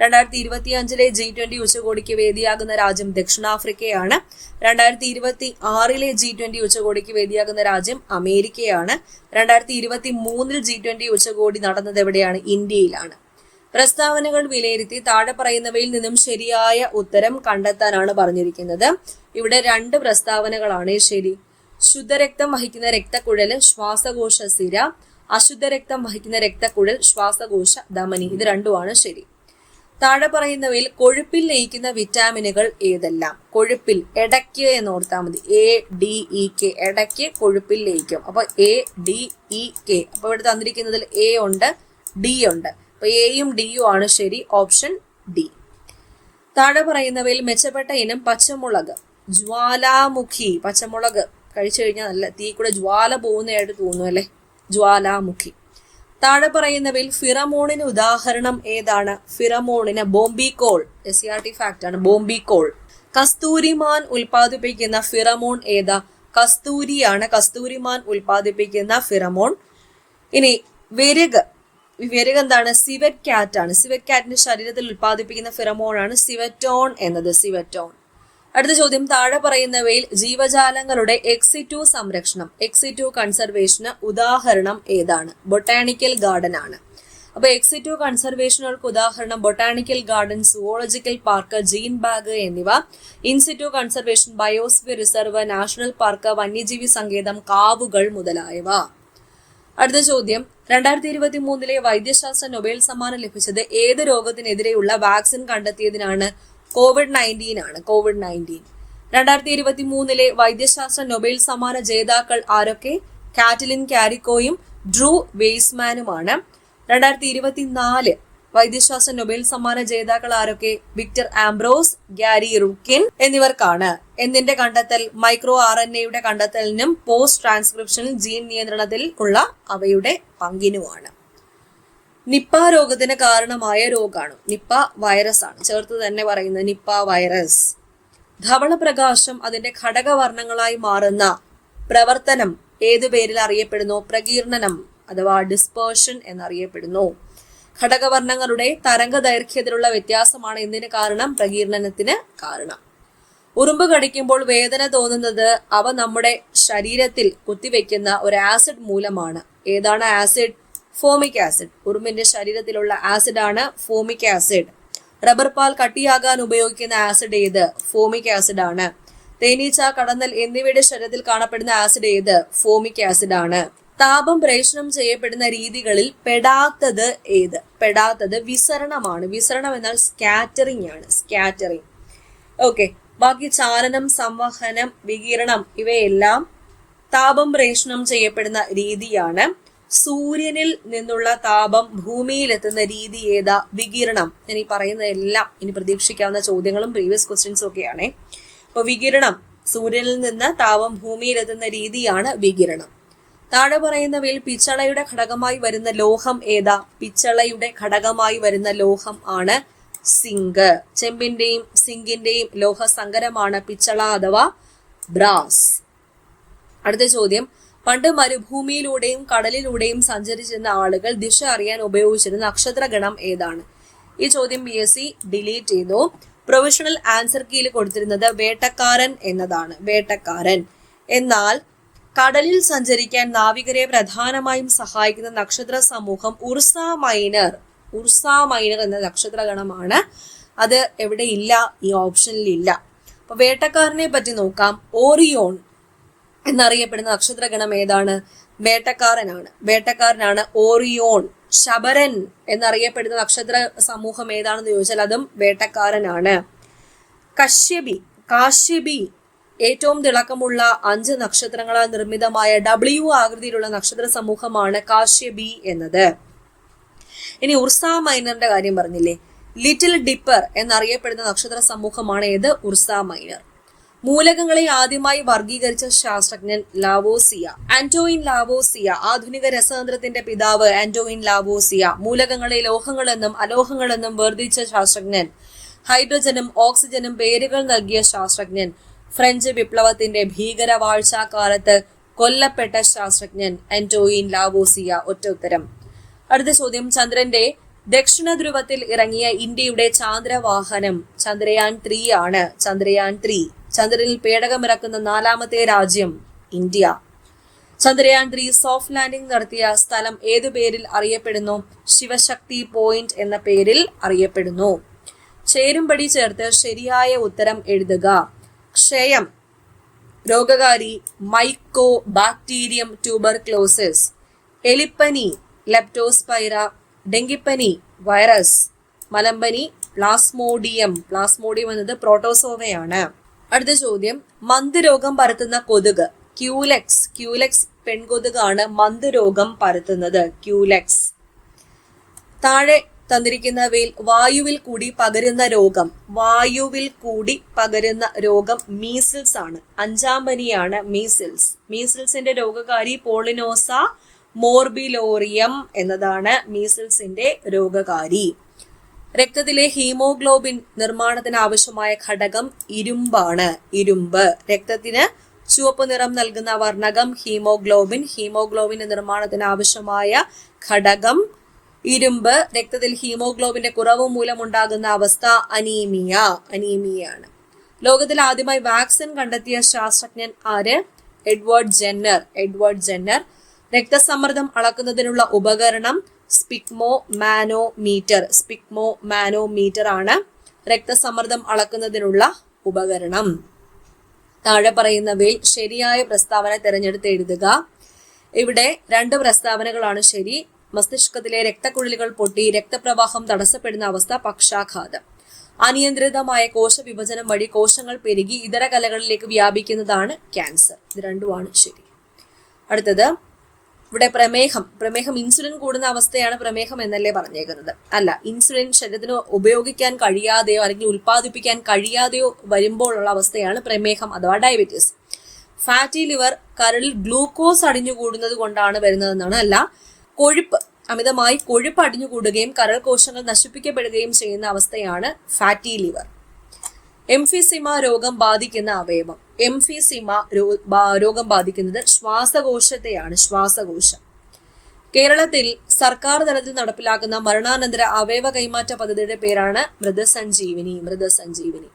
2025 G20 ഉച്ചകോടിക്ക് വേദിയാകുന്ന രാജ്യം ദക്ഷിണാഫ്രിക്കയാണ്. 2026 G20 ഉച്ചകോടിക്ക് വേദിയാകുന്ന രാജ്യം അമേരിക്കയാണ്. 2023 G20 ഉച്ചകോടി നടന്നത് എവിടെയാണ്? ഇന്ത്യയിലാണ്. പ്രസ്താവനകൾ വിലയിരുത്തി താഴെ പറയുന്നവയിൽ നിന്നും ശരിയായ ഉത്തരം കണ്ടെത്താനാണ് പറഞ്ഞിരിക്കുന്നത്. ഇവിടെ 2 പ്രസ്താവനകളാണ് ശരി. ശുദ്ധരക്തം വഹിക്കുന്ന രക്തക്കുഴല് ശ്വാസകോശ സിര, അശുദ്ധരക്തം വഹിക്കുന്ന രക്തക്കുഴൽ ശ്വാസകോശ ധമനി. ഇത് രണ്ടുമാണ് ശരി. താഴെ പറയുന്നവയിൽ കൊഴുപ്പിൽ ലയിക്കുന്ന വിറ്റാമിനുകൾ ഏതെല്ലാം? കൊഴുപ്പിൽ ഇടയ്ക്ക് എന്ന് ഓർത്താൽ മതി. ADEK, ഇടയ്ക്ക് കൊഴുപ്പിൽ ലയിക്കും. അപ്പൊ ADEK. അപ്പൊ ഇവിടെ തന്നിരിക്കുന്നതിൽ A ഉണ്ട്, D ഉണ്ട്. അപ്പൊ എയും ഡിയും ആണ് ശരി. Option D. താഴെ പറയുന്നവയിൽ മെച്ചപ്പെട്ട ഇനം പച്ചമുളക്. ജ്വാലാമുഖി. പച്ചമുളക് കഴിച്ചു കഴിഞ്ഞാൽ നല്ല തീ കൂടെ ജ്വാല പോകുന്നതായിട്ട് തോന്നുന്നു അല്ലെ? ജ്വാലാമുഖി. താഴെ പറയുന്നവയിൽ ഫിറമോണിന് ഉദാഹരണം ഏതാണ്? ഫിറമോണിന് ബോംബിക്കോൾ. SCRT ഫാക്ട് ആണ്. ബോംബിക്കോൾ. കസ്തൂരിമാൻ ഉൽപ്പാദിപ്പിക്കുന്ന ഫിറമോൺ ഏതാ? കസ്തൂരിയാണ് കസ്തൂരിമാൻ ഉൽപ്പാദിപ്പിക്കുന്ന ഫിറമോൺ. ഇനി വിരക്. വിരക് എന്താണ്? സിവറ്റ് കാറ്റ് ആണ്. സിവറ്റ് കാറ്റിന്റെ ശരീരത്തിൽ ഉൽപ്പാദിപ്പിക്കുന്ന ഫിറമോൺ ആണ് സിവറ്റോൺ എന്നത്. സിവറ്റോൺ. അടുത്ത ചോദ്യം, താഴെ പറയുന്നവയിൽ ജീവജാലങ്ങളുടെ എക്സിറ്റു സംരക്ഷണം, എക്സിറ്റു കൺസർവേഷന് ഉദാഹരണം ഏതാണ്? ബൊട്ടാണിക്കൽ ഗാർഡൻ ആണ്. അപ്പൊ എക്സിറ്റു കൺസർവേഷനുകൾക്ക് ഉദാഹരണം botanical garden, zoological park, gene bag എന്നിവ. In situ conservation biosphere reserve, national park, വന്യജീവി സങ്കേതം, കാവുകൾ മുതലായവ. അടുത്ത ചോദ്യം, 2023 വൈദ്യശാസ്ത്ര നൊബേൽ സമ്മാനം ലഭിച്ചത് ഏത് രോഗത്തിനെതിരെയുള്ള വാക്സിൻ കണ്ടെത്തിയതിനാണ്? COVID-19 ആണ്. COVID-19. 2023 വൈദ്യശാസ്ത്ര നൊബേൽ സമ്മാന ജേതാക്കൾ ആരൊക്കെ? Katalin കാരിക്കോയും Drew വെയ്സ്മാനുമാണ്. 2024 വൈദ്യശാസ്ത്ര നൊബേൽ സമ്മാന ജേതാക്കൾ ആരൊക്കെ? വിക്ടർ ആംബ്രോസ്, ഗാരി റുക്കിൻ എന്നിവർക്കാണ്. എന്തിന്റെ കണ്ടെത്തൽ? മൈക്രോ RNA കണ്ടെത്തലിനും പോസ്റ്റ് ട്രാൻസ്ക്രിപ്ഷനിൽ ജീൻ നിയന്ത്രണത്തിൽ ഉള്ള അവയുടെ പങ്കിനുമാണ്. നിപ്പ രോഗത്തിന് കാരണമായ രോഗാണു. നിപ്പ വൈറസ് ആണ്. ചേർത്ത് തന്നെ പറയുന്നത് നിപ്പ വൈറസ്. ധവളപ്രകാശം അതിന്റെ ഘടകവർണ്ണങ്ങളായി മാറുന്ന പ്രവർത്തനം ഏതു പേരിൽ അറിയപ്പെടുന്നു? പ്രകീർണനം അഥവാ ഡിസ്പേർഷൻ എന്നറിയപ്പെടുന്നു. ഘടകവർണ്ണങ്ങളുടെ തരംഗ ദൈർഘ്യത്തിലുള്ള വ്യത്യാസമാണ് എന്തിന് കാരണം? പ്രകീർണനത്തിന് കാരണം. ഉറുമ്പ് കടിക്കുമ്പോൾ വേദന തോന്നുന്നത് അവ നമ്മുടെ ശരീരത്തിൽ കുത്തിവെക്കുന്ന ഒരു ആസിഡ് മൂലമാണ്. ഏതാണ് ആസിഡ്? Formic acid. ഉറുമ്പിന്റെ ശരീരത്തിലുള്ള ആസിഡ് ആണ് ഫോമിക് ആസിഡ്. റബ്ബർ പാൽ കട്ടിയാകാൻ ഉപയോഗിക്കുന്ന ആസിഡ് ഏത്? ഫോമിക് ആസിഡ് ആണ്. തേനീച്ച, കടന്നൽ എന്നിവയുടെ ശരീരത്തിൽ കാണപ്പെടുന്ന ആസിഡ് ഏത്? ഫോമിക് ആസിഡ് ആണ്. താപം പ്രേഷണം ചെയ്യപ്പെടുന്ന രീതികളിൽ പെടാത്തത് ഏത്? പെടാത്തത് വിസരണമാണ്. വിസരണം എന്നാൽ സ്കാറ്ററിംഗ് ആണ്. സ്കാറ്ററിംഗ്. ഓക്കെ. ബാക്കി ചാലനം, സംവഹനം, വികിരണം ഇവയെല്ലാം താപം പ്രേഷണം ചെയ്യപ്പെടുന്ന രീതിയാണ്. സൂര്യനിൽ നിന്നുള്ള താപം ഭൂമിയിലെത്തുന്ന രീതി ഏതാ? വികിരണം. ഞാൻ ഈ പറയുന്നതെല്ലാം ഇനി പ്രതീക്ഷിക്കാവുന്ന ചോദ്യങ്ങളും പ്രീവിയസ് ക്വസ്റ്റ്യൻസും ഒക്കെയാണേ. അപ്പൊ വികിരണം, സൂര്യനിൽ നിന്ന് താപം ഭൂമിയിലെത്തുന്ന രീതിയാണ് വികിരണം. താഴെ പറയുന്നവയിൽ പിച്ചളയുടെ ഘടകമായി വരുന്ന ലോഹം ഏതാ? പിച്ചളയുടെ ഘടകമായി വരുന്ന ലോഹം ആണ് സിങ്ക്. ചെമ്പിന്റെയും സിങ്കിന്റെയും ലോഹ സങ്കരമാണ് പിച്ചള അഥവാ ബ്രാസ്. അടുത്ത ചോദ്യം, പണ്ട് മരുഭൂമിയിലൂടെയും കടലിലൂടെയും സഞ്ചരിച്ചിരുന്ന ആളുകൾ ദിശ അറിയാൻ ഉപയോഗിച്ചിരുന്ന നക്ഷത്രഗണം ഏതാണ്? ഈ ചോദ്യം PSC ഡിലീറ്റ് ചെയ്തു. പ്രൊവിഷണൽ ആൻസർ കീയിൽ കൊടുത്തിരുന്നത് വേട്ടക്കാരൻ എന്നതാണ്. വേട്ടക്കാരൻ. എന്നാൽ കടലിൽ സഞ്ചരിക്കാൻ നാവികരെ പ്രധാനമായും സഹായിക്കുന്ന നക്ഷത്ര സമൂഹം ഉർസ മൈനർ. ഉർസ മൈനർ എന്ന നക്ഷത്രഗണമാണ്. അത് എവിടെ ഇല്ല? ഈ ഓപ്ഷനിൽ ഇല്ല. അപ്പൊ വേട്ടക്കാരനെ പറ്റി നോക്കാം. ഓറിയോൺ എന്നറിയപ്പെടുന്ന നക്ഷത്രഗണം ഏതാണ്? വേട്ടക്കാരനാണ്. വേട്ടക്കാരനാണ് ഓറിയോൺ. ശബരൻ എന്നറിയപ്പെടുന്ന നക്ഷത്ര സമൂഹം ഏതാണെന്ന് ചോദിച്ചാൽ അതും വേട്ടക്കാരനാണ്. കാശ്യപി ഏറ്റവും തിളക്കമുള്ള 5 നക്ഷത്രങ്ങളാൽ നിർമ്മിതമായ W ആകൃതിയിലുള്ള നക്ഷത്ര സമൂഹമാണ് കാശ്യപി എന്നത്. ഇനി ഉർസ മൈനറിന്റെ കാര്യം പറഞ്ഞില്ലേ? ലിറ്റിൽ ഡിപ്പർ എന്നറിയപ്പെടുന്ന നക്ഷത്ര സമൂഹമാണ് ഏത്? Ursa minor. മൂലകങ്ങളെ ആദ്യമായി വർഗീകരിച്ച ശാസ്ത്രജ്ഞൻ ലാവോസിയ. Antoine Lavoisier. ആധുനിക രസതന്ത്രത്തിന്റെ പിതാവ് ആന്റോയിൻ ലാവോസിയ. മൂലകങ്ങളെ ലോഹങ്ങളെന്നും അലോഹങ്ങളെന്നും വേർതിരിച്ച ശാസ്ത്രജ്ഞൻ. ഹൈഡ്രജനും ഓക്സിജനും പേരുകൾ നൽകിയ ശാസ്ത്രജ്ഞൻ. ഫ്രഞ്ച് വിപ്ലവത്തിന്റെ ഭീകര വാഴ്ചാക്കാലത്ത് കൊല്ലപ്പെട്ട ശാസ്ത്രജ്ഞൻ ആന്റോയിൻ ലാവോസിയ. ഒറ്റ ഉത്തരം. അടുത്ത ചോദ്യം, ചന്ദ്രന്റെ ദക്ഷിണ ധ്രുവത്തിൽ ഇറങ്ങിയ ഇന്ത്യയുടെ ചാന്ദ്രവാഹനം ചന്ദ്രയാൻ 3 ആണ്. ചന്ദ്രയാൻ 3. ചന്ദ്രനിൽ പേടകമിറക്കുന്ന 4ാമത്തെ രാജ്യം ഇന്ത്യ. ചന്ദ്രയാൻ 3 സോഫ്റ്റ് ലാൻഡിംഗ് നടത്തിയ സ്ഥലം ഏതു പേരിൽ അറിയപ്പെടുന്നു? ശിവശക്തി പോയിന്റ് എന്ന പേരിൽ അറിയപ്പെടുന്നു. ചേരുംപടി ചേർത്ത് ശരിയായ ഉത്തരം എഴുതുക. ക്ഷയം രോഗകാരി മൈക്കോ ബാക്ടീരിയം ട്യൂബർക്ലോസിസ്. എലിപ്പനി ലെപ്റ്റോസ്പൈറ. ഡെങ്കിപ്പനി വൈറസ്. മലമ്പനി പ്ലാസ്മോഡിയം. പ്ലാസ്മോഡിയം എന്നത് പ്രോട്ടോസോവയാണ്. അടുത്ത ചോദ്യം, മന്ത് രോഗം പരത്തുന്ന കൊതുക്. ക്യൂലെക്സ്. ക്യൂലെക്സ് പെൺകൊതുകാണ് മന്ത് രോഗം പരത്തുന്നത്. ക്യൂലെക്സ്. താഴെ തന്നിരിക്കുന്നവയിൽ വായുവിൽ കൂടി പകരുന്ന രോഗം. വായുവിൽ കൂടി പകരുന്ന രോഗം മീസിൽസ് ആണ്. 5ാം പനിയാണ് മീസിൽസ്. മീസിൽസിന്റെ രോഗകാരി പോളിനോസ മോർബിലോറിയം എന്നതാണ് മീസിൽസിന്റെ രോഗകാരി. രക്തത്തിലെ ഹീമോഗ്ലോബിൻ നിർമ്മാണത്തിന് ആവശ്യമായ ഘടകം ഇരുമ്പാണ്. ഇരുമ്പ്. രക്തത്തിന് ചുവപ്പ് നിറം നൽകുന്ന വർണ്ണകം ഹീമോഗ്ലോബിൻ. ഹീമോഗ്ലോബിന്റെ നിർമ്മാണത്തിന് ആവശ്യമായ ഘടകം ഇരുമ്പ്. രക്തത്തിൽ ഹീമോഗ്ലോബിന്റെ കുറവ് മൂലമുണ്ടാകുന്ന അവസ്ഥ അനീമിയ. അനീമിയാണ്. ലോകത്തിൽ ആദ്യമായി വാക്സിൻ കണ്ടെത്തിയ ശാസ്ത്രജ്ഞൻ ആര്? Edward Jenner. Edward Jenner. രക്തസമ്മർദ്ദം അളക്കുന്നതിനുള്ള ഉപകരണം സ്പിക്മോ മാനോമീറ്റർ. സ്പിക്മോ മാനോമീറ്റർ ആണ് രക്തസമ്മർദ്ദം അളക്കുന്നതിനുള്ള ഉപകരണം. താഴെ പറയുന്നവയിൽ ശരിയായ പ്രസ്താവന തിരഞ്ഞെടുത്ത് എഴുതുക. ഇവിടെ 2 പ്രസ്താവനകളാണ് ശരി. മസ്തിഷ്കത്തിലെ രക്തക്കുഴലുകൾ പൊട്ടി രക്തപ്രവാഹം തടസ്സപ്പെടുന്ന അവസ്ഥ പക്ഷാഘാതം. അനിയന്ത്രിതമായ കോശവിഭജനം വഴി കോശങ്ങൾ പെരുകി ഇതര കലകളിലേക്ക് വ്യാപിക്കുന്നതാണ് ക്യാൻസർ. ഇത് രണ്ടുമാണ് ശരി. അടുത്തത്, ഇവിടെ പ്രമേഹം ഇൻസുലിൻ കൂടുന്ന അവസ്ഥയാണ് പ്രമേഹം എന്നല്ലേ പറഞ്ഞേക്കുന്നത്? അല്ല, ഇൻസുലിൻ ശരീരത്തിന് ഉപയോഗിക്കാൻ കഴിയാതെയോ അല്ലെങ്കിൽ ഉൽപ്പാദിപ്പിക്കാൻ കഴിയാതെയോ വരുമ്പോഴുള്ള അവസ്ഥയാണ് പ്രമേഹം അഥവാ ഡയബറ്റീസ്. ഫാറ്റി ലിവർ കരളിൽ ഗ്ലൂക്കോസ് അടിഞ്ഞുകൂടുന്നത് കൊണ്ടാണ് വരുന്നതെന്നാണ്. അല്ല, അമിതമായി കൊഴുപ്പ് അടിഞ്ഞുകൂടുകയും കരൾ കോശങ്ങൾ നശിപ്പിക്കപ്പെടുകയും ചെയ്യുന്ന അവസ്ഥയാണ് ഫാറ്റി ലിവർ. എംഫിസിമ രോഗം ബാധിക്കുന്ന അവയവം. എംഫിസിമ രോഗം ബാധിക്കുന്നത് ശ്വാസകോശത്തെയാണ്. ശ്വാസകോശം. കേരളത്തിൽ സർക്കാർ തലത്തിൽ നടപ്പിലാക്കുന്ന മരണാനന്തര അവയവ കൈമാറ്റ പദ്ധതിയുടെ പേരാണ് മൃതസഞ്ജീവിനി. മൃതസഞ്ജീവിനി.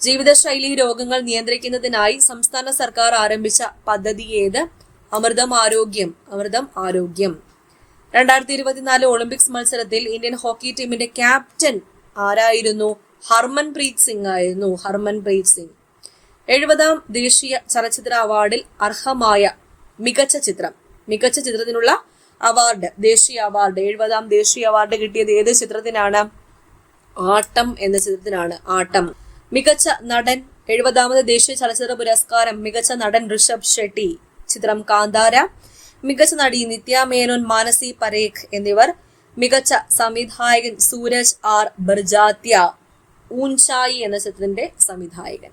ജീവിതശൈലി രോഗങ്ങൾ നിയന്ത്രിക്കുന്നതിനായി സംസ്ഥാന സർക്കാർ ആരംഭിച്ച പദ്ധതി ഏത്? അമൃതം ആരോഗ്യം. അമൃതം ആരോഗ്യം. 2024 ഒളിമ്പിക്സ് മത്സരത്തിൽ ഇന്ത്യൻ ഹോക്കി ടീമിന്റെ ക്യാപ്റ്റൻ ആരായിരുന്നു? ഹർമൻപ്രീത് സിംഗ് ആയിരുന്നു. ഹർമൻപ്രീത് സിംഗ്. 70ാം ദേശീയ ചലച്ചിത്ര അവാർഡിൽ അർഹമായ മികച്ച ചിത്രത്തിനുള്ള അവാർഡ്, ദേശീയ അവാർഡ്, 70ാം ദേശീയ അവാർഡ് കിട്ടിയത് ഏത് ചിത്രത്തിനാണ്? ആട്ടം എന്ന ചിത്രത്തിനാണ്. ആട്ടം. മികച്ച നടൻ 70ാമത് ദേശീയ ചലച്ചിത്ര പുരസ്കാരം മികച്ച നടൻ ഋഷഭ് ഷെട്ടി. ചിത്രം കാന്താര. മികച്ച നടി നിത്യ മേനോൻ, മാനസി പരേഖ് എന്നിവർ. മികച്ച സംവിധായകൻ സൂരജ് ആർ ബർജാത്യ, ഊൻചായി എന്ന ചിത്രത്തിന്റെ സംവിധായകൻ.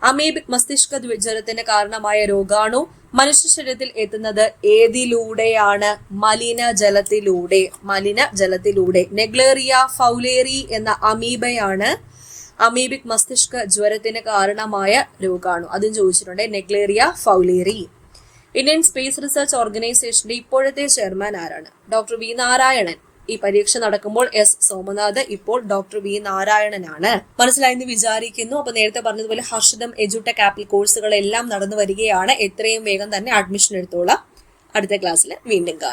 അമീബിക് മസ്തിഷ്ക ജ്വരത്തിന് കാരണമായ രോഗാണു മനുഷ്യ ശരീരത്തിൽ എത്തുന്നത് ഏതിലൂടെയാണ്? മലിനജലത്തിലൂടെ. മലിനജലത്തിലൂടെ. നെഗ്ലേറിയ ഫൗലേറി എന്ന അമീബയാണ് അമീബിക് മസ്തിഷ്ക ജ്വരത്തിന് കാരണമായ രോഗാണു. അതും ചോദിച്ചിട്ടുണ്ട്. Naegleria fowleri. Indian Space Research ഓർഗനൈസേഷന്റെ ഇപ്പോഴത്തെ ചെയർമാൻ ആരാണ്? Doctor V Narayanan. ഈ പരീക്ഷ നടക്കുമ്പോൾ എസ് സോമനാഥ്, ഇപ്പോൾ ഡോക്ടർ വി നാരായണനാണ്. മനസ്സിലായെന്ന് വിചാരിക്കുന്നു. അപ്പൊ നേരത്തെ പറഞ്ഞതുപോലെ ഹർഷിതം എഡ്യൂടെക് ആപ്പിൽ കോഴ്സുകളെല്ലാം നടന്നു വരികയാണ്. എത്രയും വേഗം തന്നെ അഡ്മിഷൻ എടുത്തോളാം. അടുത്ത ക്ലാസ്സിൽ വീണ്ടും കാണാം.